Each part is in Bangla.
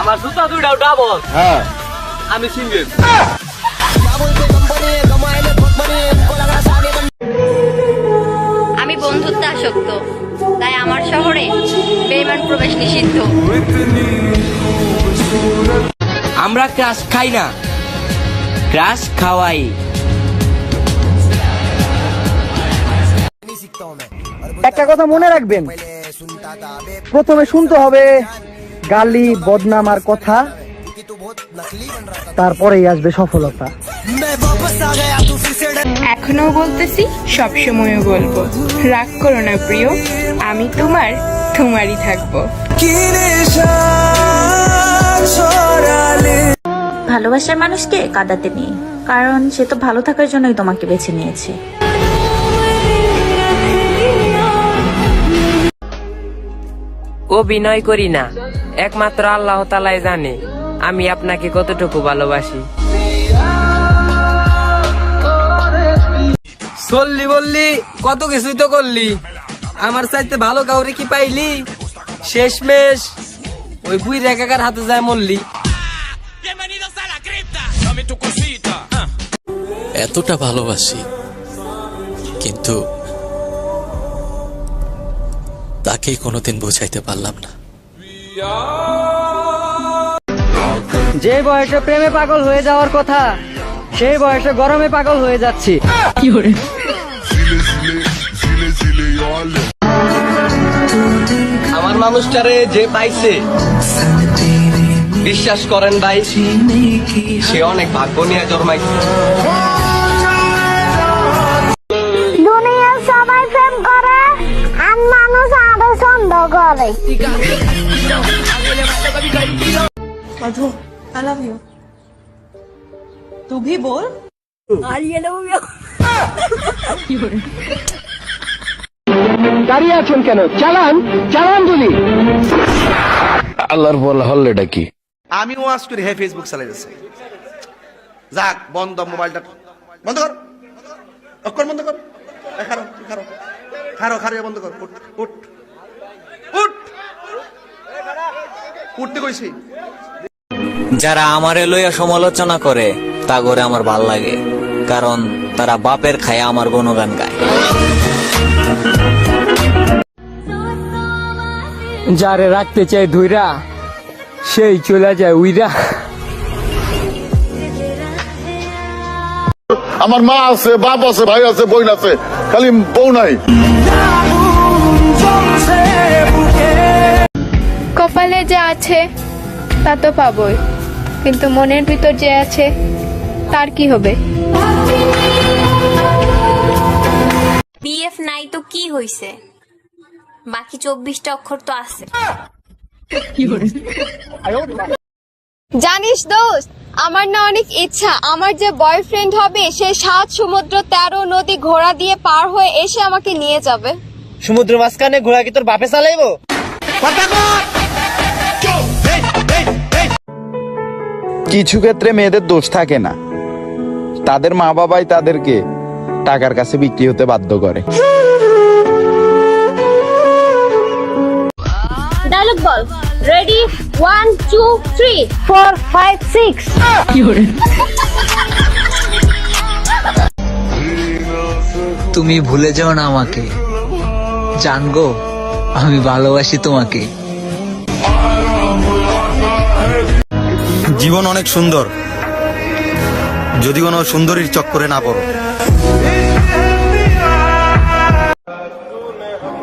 আমার জুতা দুইটাও ডাবল। হ্যাঁ আমি সিঙ্গেল। আমি বন্ধুত্ব আসক্ত, তাই আমার শহরে বেঈমান প্রবেশ নিষিদ্ধ। আমরা ক্রাশ খাই না, ক্রাশ খাওয়াই। একটা কথা মনে রাখবেন, প্রথমে শুনতে হবে গালি বদনাম আর কথা, তারপরেই আসবে সফলতা। এখনো বলতেছি, সবসময়ও বলবো, রাগ করো না প্রিয়, আমি তোমারই থাকবো। ভালোবাসার মানুষকে কাঁদাতে নেই, কারণ সে তো ভালো থাকার জন্যই তোমাকে বেছে নিয়েছে। অভিনয় করি না, একমাত্র আল্লাহ তাআলাই জানে আমি আপনাকে কতটুকু ভালোবাসি। চললি বললি, কত কিছুই তো করলি, আমার চাইতে ভালো কাউরে কি পাইলি? শেষমেশ ওই বুই রেখাকার হাতে যায় মরলি। এতটা ভালোবাসি, কিন্তু তাকেই কোনোদিন বোঝাইতে পারলাম না। যে বয়সে প্রেমে পাগল হয়ে যাওয়ার কথা, সেই বয়সে গরমে পাগল হয়ে যাচ্ছি। আমার মানুষটারে যে পাইছে, বিশ্বাস করেন ভাই, সে অনেক ভাগ্য নিয়ে জন্মাইছে। দুনিয়ার সবাই প্রেম করে আর মানুষ আরো সন্দেহ করে। मधु, I love you. तू भी बोल। দাঁড়িয়ে আছেন কেন? চালান চালান বলি। আল্লাহর বল হল্লেটা কি? আমি ওয়াজ করি, হ্যাঁ ফেসবুক চালাই যাচ্ছে। যাক বন্ধ, মোবাইলটা বন্ধ কর, অক্ষর বন্ধ কর। খারো খারো খারো খারো, বন্ধ কর। উঠ উঠ উঠ, উঠতে কইছি। যারা আমারে লইয়া সমালোচনা করে তা করে আমার ভাল লাগে, কারণ তারা বাপের খায় আমার গুণগান গায়। যারে রাখতে চাই ধুইরা, সেই চলে যায় উইরা। আমার মা আছে, বাপ আছে, ভাই আছে, বোন আছে, খালি বউ নাই। কপালে যে আছে তা তো পাবোই, কিন্তু মনের ভিতর যে আছে তার কি হবে? বিএফ নাই তো কি হইছে, বাকি 24টা অক্ষর তো আছে। জানিস দোস্ত, আমার না অনেক ইচ্ছা আমার যে বয়ফ্রেন্ড হবে সে 7 সমুদ্র 13 নদী ঘোড়া দিয়ে পার হয়ে এসে আমাকে নিয়ে যাবে। সমুদ্র মাঝখানে ঘোড়া কি তোর বাপে চালাইবো? কিছু ক্ষেত্রে মেয়েদের দোষ থাকে না, তাদের মা বাবাই তাদেরকে টাকার কাছে বিক্রি হতে বাধ্য করে। ডায়লগ বল। রেডি, 1 2 3 4 5 6। তুমি ভুলে যাও না আমাকে, জানগো আমি ভালোবাসি তোমাকে। জীবন অনেক সুন্দর, যদি কোনো সুন্দরীর চক্করে না পড়ো।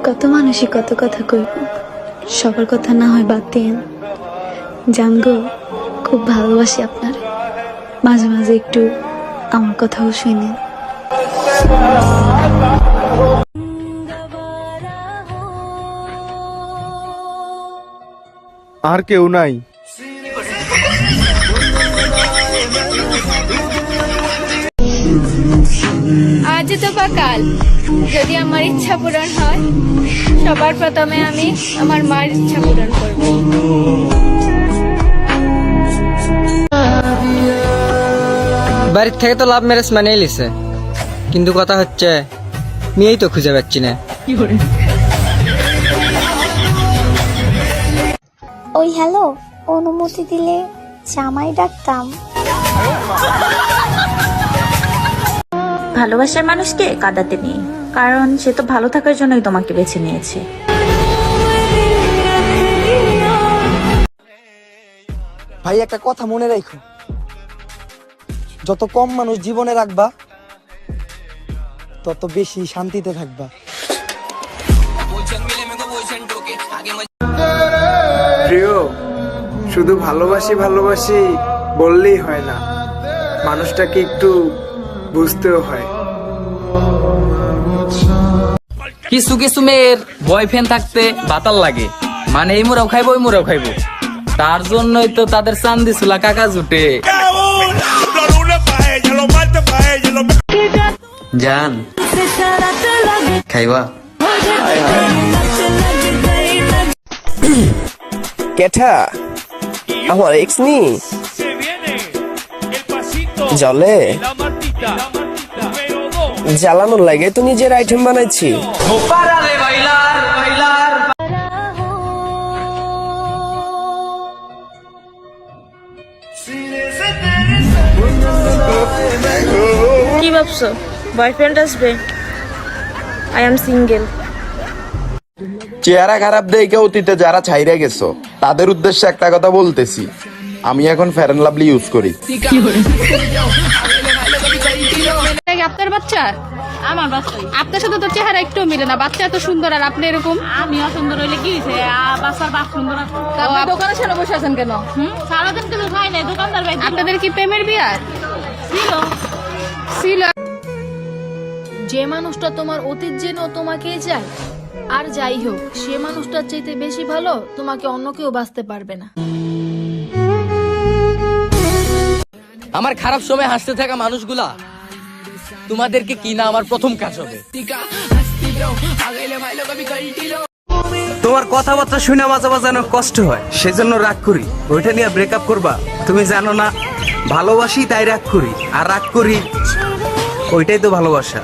কত মানুষই কত কথা কইব, সবার কথা না হয় বাদ দিন। জানগো, খুব ভালোবাসি আপনার, মাঝে মাঝে একটু আমার কথাও শুনেন। আর কেউ নাই। আজ তো বা কাল যদি আমার ইচ্ছা পূরণ হয়, সবার প্রথমে আমি আমার মার ইচ্ছা পূরণ করব। বাড়ির থেকে তো লাভ ম্যারেজ মানেই লিছে, কিন্তু কথা হচ্ছে মেয়েই তো খুঁজে পাচ্ছি না। ওই হ্যালো, অনুমতি দিলে জামাই ডাকতাম। ভালোবাসার মানুষকে কাঁদাতে নেই, কারণ সে তো ভালো থাকার জন্যই তোমাকে বেছে নিয়েছে। ভাই একটা কথা মনে রাখো, যত কম মানুষ জীবনে রাখবা তত বেশি শান্তিতে থাকবা। প্রিয়, শুধু ভালোবাসি ভালোবাসি বললেই হয় না, মানুষটাকে একটু বুঝতেও হয়। কিছু কিছু মেয়ের বয়ফ্রেন্ড থাকতে বাতাল লাগে, মানে এই মোরাও খাইবো ওই মোরাও খাইবো, তার জন্যই তো তাদের চান্দি চুলা কাকা জুটে। জান খাইবা? কেঠা আমার এক্স নি জলে জ্বালানোর লাগে তো নিজের আইটেম বানাইছি। কি ভাবছো বয়ফ্রেন্ড আসবে? I am single. চেহারা খারাপ দেখে অতীতে যারা ছাইরে গেছো তাদের উদ্দেশ্যে একটা কথা বলতেছি, আমি এখন ফেয়ার অ্যান্ড লাভলি ইউজ করি। আপনার বাচ্চা? আমার বাচ্চা। আপনার সাথে তো চেহারা একটু মিলে না, বাচ্চা এত সুন্দর আর আপনি এরকম। আমিও সুন্দর হইলে কি হয়েছে, বাচ্চার বাপ সুন্দর। আপনি দোকানে সারা বসে আছেন কেন? সারাদিন কিছু খাই নাই, দোকানদার ভাই। আপনাদের কি প্রেমের বিয়া ছিল? যে মানুষটা তোমার অতীত জেনেও তোমাকে চায়, আর যাই হোক সে মানুষটার চাইতে বেশি ভালো তোমাকে অন্য কেউ বাঁচতে পারবে না। আমার খারাপ সময় হাসতে থাকা মানুষগুলা তোমাদেরকে কি না আমার প্রথম কাজ হবে। তোমার কথাবার্তা শুনে মাঝে মাঝে অনেক কষ্ট হয়, সেজন্য রাগ করি। ওইটা নিয়ে ব্রেকআপ করবা? তুমি জানো না ভালোবাসি তাই রাগ করি, আর রাগ করি ওইটাই তো ভালোবাসা।